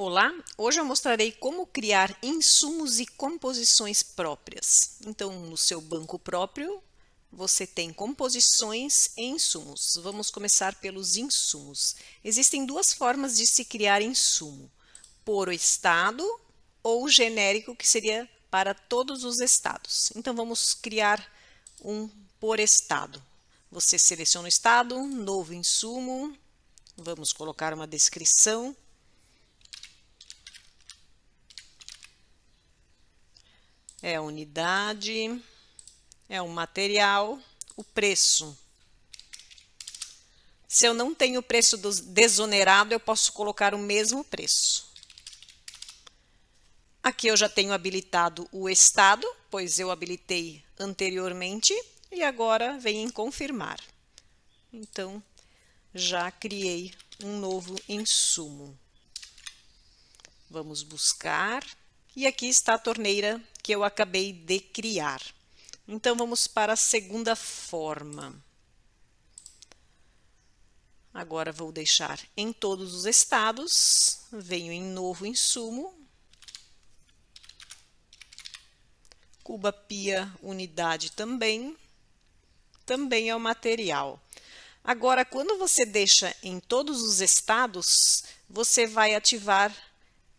Olá, hoje eu mostrarei como criar insumos e composições próprias. Então, no seu banco próprio, você tem composições e insumos. Vamos começar pelos insumos. Existem duas formas de se criar insumo: por estado ou genérico, que seria para todos os estados. Então, vamos criar um por estado. Você seleciona o estado, novo insumo, vamos colocar uma descrição. É a unidade, é o material, o preço. Se eu não tenho preço desonerado, eu posso colocar o mesmo preço. Aqui eu já tenho habilitado o estado, pois eu habilitei anteriormente, e agora vem em confirmar. Então, já criei um novo insumo. Vamos buscar. E aqui está a torneira que eu acabei de criar. Então, vamos para a segunda forma. Agora, vou deixar em todos os estados. Venho em novo insumo. Cuba-pia, unidade também. Também é o material. Agora, quando você deixa em todos os estados, você vai ativar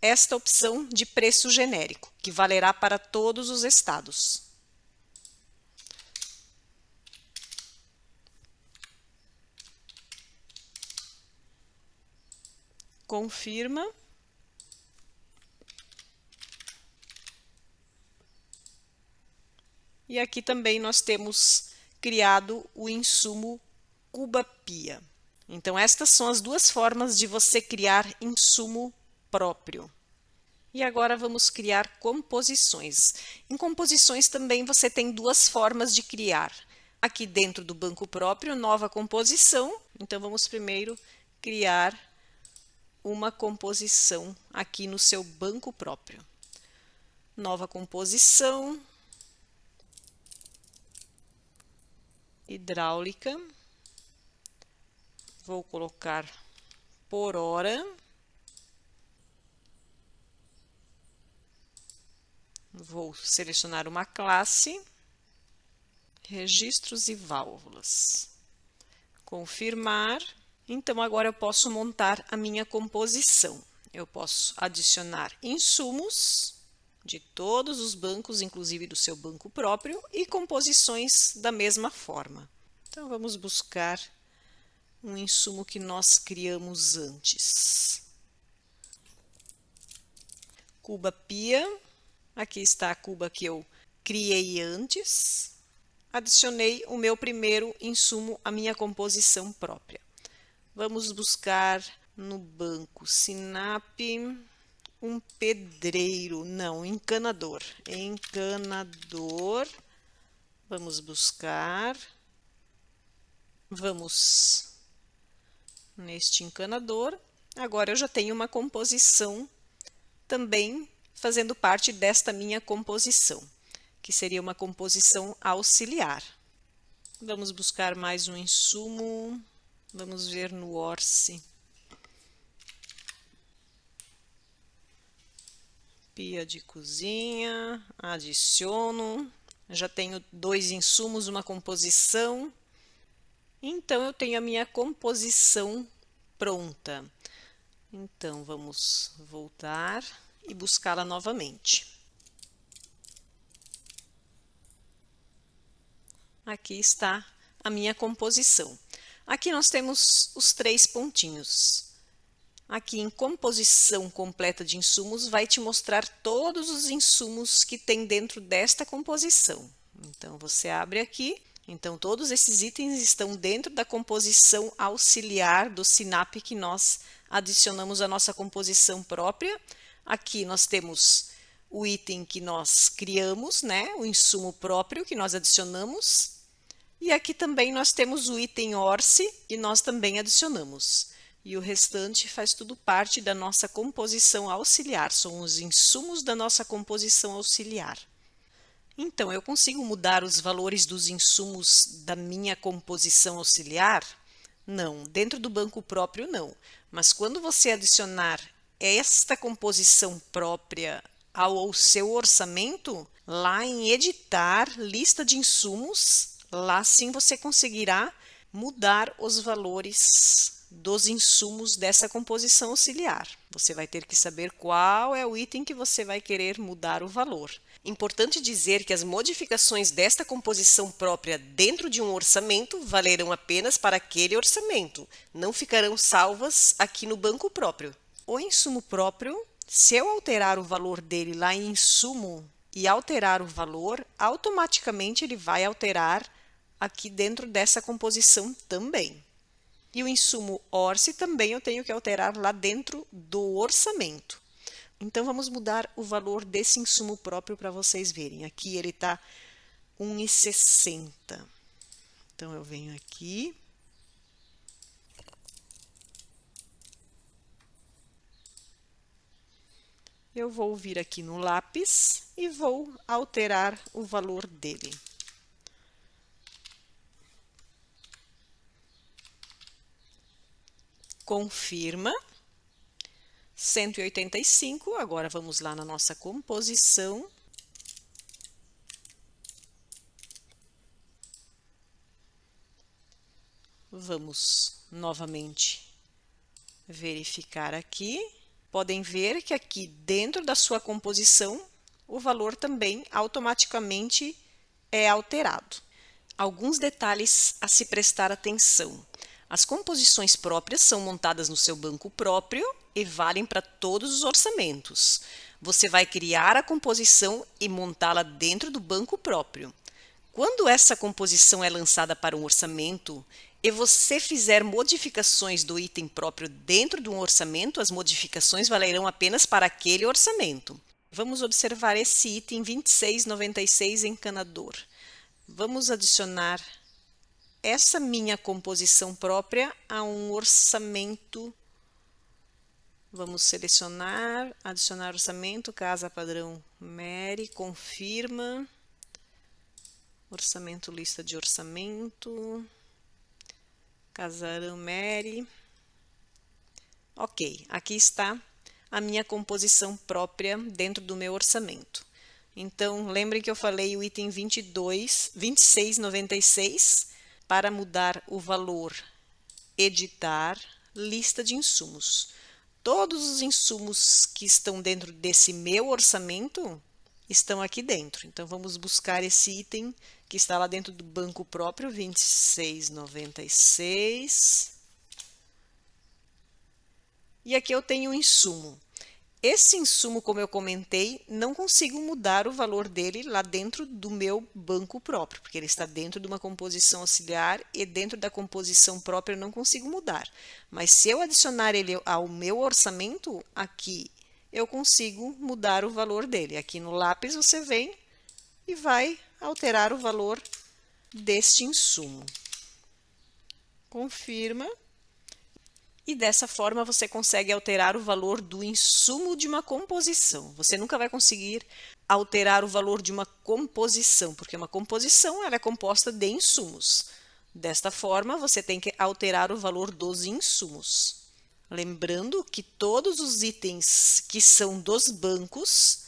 esta opção de preço genérico, que valerá para todos os estados. Confirma. E aqui também nós temos criado o insumo Cuba-pia. Então, estas são as duas formas de você criar insumo próprio. E agora vamos criar composições. Em composições também você tem duas formas de criar. Aqui dentro do banco próprio, nova composição. Então, vamos primeiro criar uma composição aqui no seu banco próprio. Nova composição. Hidráulica. Vou colocar por hora. Vou selecionar uma classe, registros e válvulas. Confirmar. Então, agora eu posso montar a minha composição. Eu posso adicionar insumos de todos os bancos, inclusive do seu banco próprio, e composições da mesma forma. Então, vamos buscar um insumo que nós criamos antes. Cuba-pia. Aqui está a cuba que eu criei antes. Adicionei o meu primeiro insumo à minha composição própria. Vamos buscar no banco Sinap um pedreiro, não, encanador. Encanador. Vamos buscar. Vamos neste encanador. Agora eu já tenho uma composição também fazendo parte desta minha composição, que seria uma composição auxiliar. Vamos buscar mais um insumo. Vamos ver no Orce. Pia de cozinha. Adiciono. Já tenho dois insumos, uma composição. Então, eu tenho a minha composição pronta. Então, vamos voltar e buscá-la novamente. Aqui está a minha composição. Aqui nós temos os três pontinhos. Aqui em composição completa de insumos vai te mostrar todos os insumos que tem dentro desta composição. Então, você abre aqui. Então, todos esses itens estão dentro da composição auxiliar do Sinap que nós adicionamos à nossa composição própria. Aqui nós temos o item que nós criamos, né? O insumo próprio que nós adicionamos. E aqui também nós temos o item Orce, que nós também adicionamos. E o restante faz tudo parte da nossa composição auxiliar, são os insumos da nossa composição auxiliar. Então, eu consigo mudar os valores dos insumos da minha composição auxiliar? Não, dentro do banco próprio não. Mas quando você adicionar esta composição própria ao seu orçamento lá em editar lista de insumos. Lá sim você conseguirá mudar os valores dos insumos dessa composição auxiliar. Você vai ter que saber qual é o item que você vai querer mudar o valor. Importante dizer que as modificações desta composição própria dentro de um orçamento valerão apenas para aquele orçamento, não ficarão salvas aqui no banco próprio. O insumo próprio, se eu alterar o valor dele lá em insumo e alterar o valor, automaticamente ele vai alterar aqui dentro dessa composição também. E o insumo ORCE também eu tenho que alterar lá dentro do orçamento. Então, vamos mudar o valor desse insumo próprio para vocês verem. Aqui ele está R$ 1,60. Então, eu venho aqui. Eu vou vir aqui no lápis e vou alterar o valor dele. Confirma. 185, agora vamos lá na nossa composição. Vamos novamente verificar aqui. Podem ver que aqui dentro da sua composição, o valor também automaticamente é alterado. Alguns detalhes a se prestar atenção. As composições próprias são montadas no seu banco próprio e valem para todos os orçamentos. Você vai criar a composição e montá-la dentro do banco próprio. Quando essa composição é lançada para um orçamento e você fizer modificações do item próprio dentro de um orçamento, as modificações valerão apenas para aquele orçamento. Vamos observar esse item 26,96 encanador. Vamos adicionar essa minha composição própria a um orçamento. Vamos selecionar, adicionar orçamento, casa padrão Mary, confirma. Orçamento, lista de orçamento. Casarão Mary. Ok, aqui está a minha composição própria dentro do meu orçamento. Então, lembrem que eu falei o item 26,96 para mudar o valor, editar, lista de insumos. Todos os insumos que estão dentro desse meu orçamento estão aqui dentro. Então, vamos buscar esse item que está lá dentro do banco próprio, 26,96. E aqui eu tenho o insumo. Esse insumo, como eu comentei, não consigo mudar o valor dele lá dentro do meu banco próprio, porque ele está dentro de uma composição auxiliar e dentro da composição própria eu não consigo mudar. Mas se eu adicionar ele ao meu orçamento, aqui eu consigo mudar o valor dele. Aqui no lápis você vem e vai alterar o valor deste insumo. Confirma. E dessa forma você consegue alterar o valor do insumo de uma composição. Você nunca vai conseguir alterar o valor de uma composição, porque uma composição ela é composta de insumos. Desta forma, você tem que alterar o valor dos insumos. Lembrando que todos os itens que são dos bancos,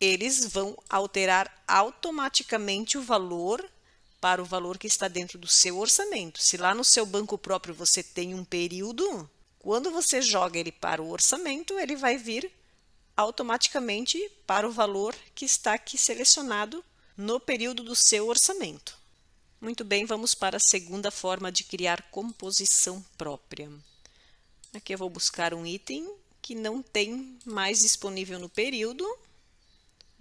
eles vão alterar automaticamente o valor para o valor que está dentro do seu orçamento. Se lá no seu banco próprio você tem um período, quando você joga ele para o orçamento, ele vai vir automaticamente para o valor que está aqui selecionado no período do seu orçamento. Muito bem, vamos para a segunda forma de criar composição própria. Aqui eu vou buscar um item que não tem mais disponível no período.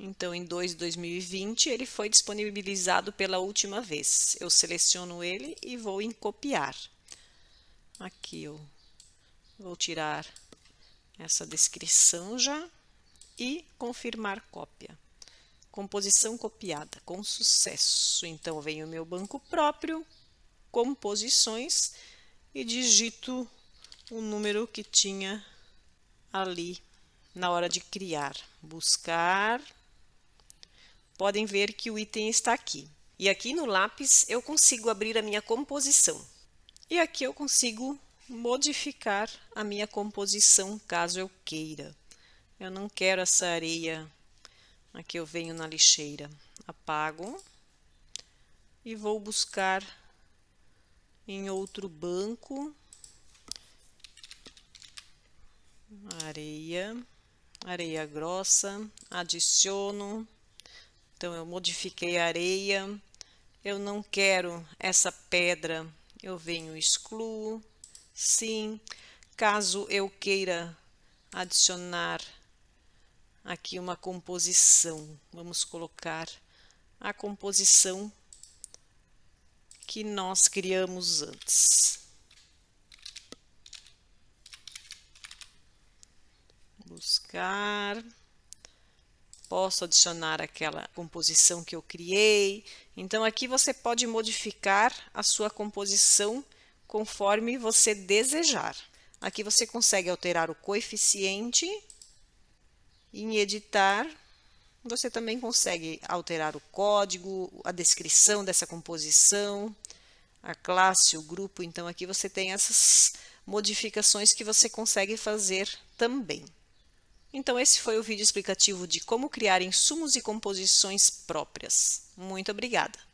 Então, em 2/2020, ele foi disponibilizado pela última vez. Eu seleciono ele e vou em copiar. Aqui eu vou tirar essa descrição já e confirmar cópia. Composição copiada, com sucesso. Então, eu venho ao meu banco próprio, composições, e digito o número que tinha ali na hora de criar. Buscar. Podem ver que o item está aqui. E aqui no lápis eu consigo abrir a minha composição. E aqui eu consigo modificar a minha composição caso eu queira. Eu não quero essa areia. Aqui eu venho na lixeira, apago e vou buscar em outro banco areia grossa, adiciono. Então eu modifiquei a areia, eu não quero essa pedra, eu venho e excluo. Sim, caso eu queira adicionar aqui uma composição, vamos colocar a composição que nós criamos antes. Buscar, posso adicionar aquela composição que eu criei. Então aqui você pode modificar a sua composição conforme você desejar. Aqui você consegue alterar o coeficiente. Em editar, você também consegue alterar o código, a descrição dessa composição, a classe, o grupo. Então aqui você tem essas modificações que você consegue fazer também. Então esse foi o vídeo explicativo de como criar insumos e composições próprias. Muito obrigada!